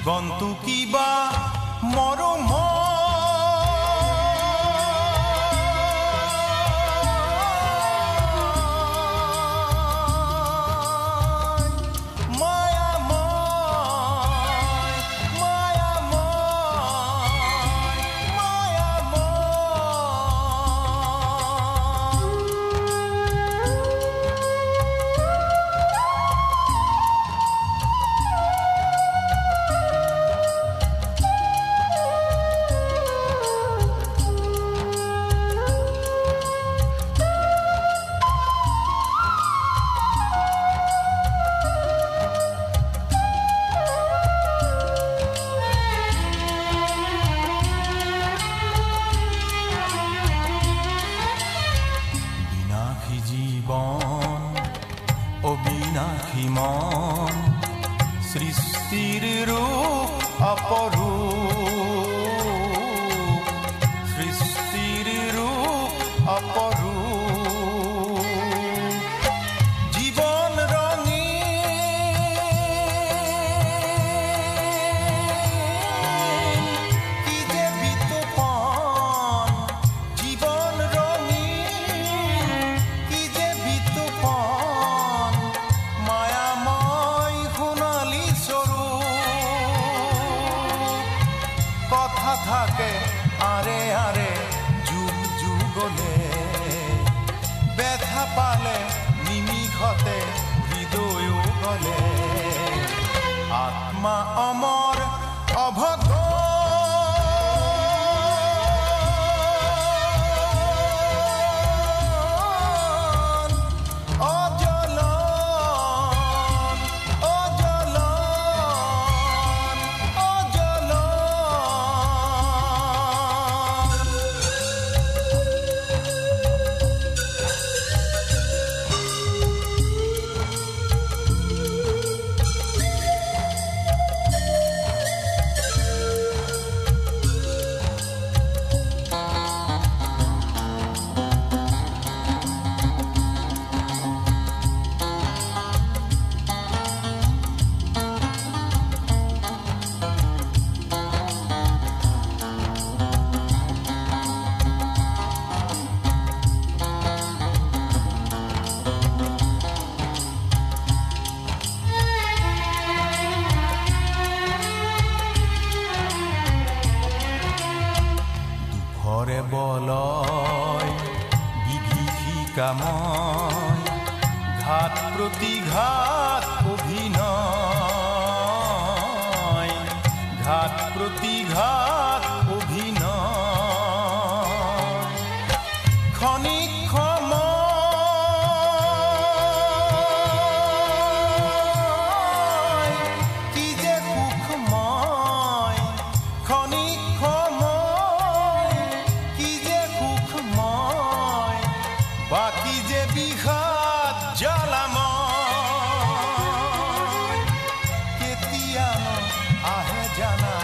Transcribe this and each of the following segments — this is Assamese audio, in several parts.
জীৱনটো কিবা মৰম অবিনাশী মন সৃষ্টিৰ ৰূপ অপৰূপ সৃষ্টিৰ ৰূপ অপৰূপ জীৱন ৰঙীন কি যে বিতুপন জীবন রঙিন কি যে বিতুপন মায়াময় সোণালী স্বরূপ কথা থাকে আরে আরে যুগ যুগলে ব্যথা পালে নিমিষতে হৃদয় গলে আত্মা অমর অভদ্র ঘরে বলয় বিভীষিকাময় ঘাত প্রতিঘাত অভিনয় ঘাত প্রতিঘাত অভিনয় ক্ষণিক সময় কি যে সুখময় ক্ষণিক বাকি যে বিষাদ জ্বালাময় কেতিয়ানো আহে জানা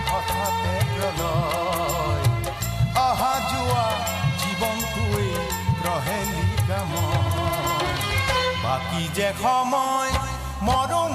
হঠাতে প্ৰলয় অহা যোৱা জীৱনটোৱে প্ৰহেলিকাময় বাকি যে সময় মৰম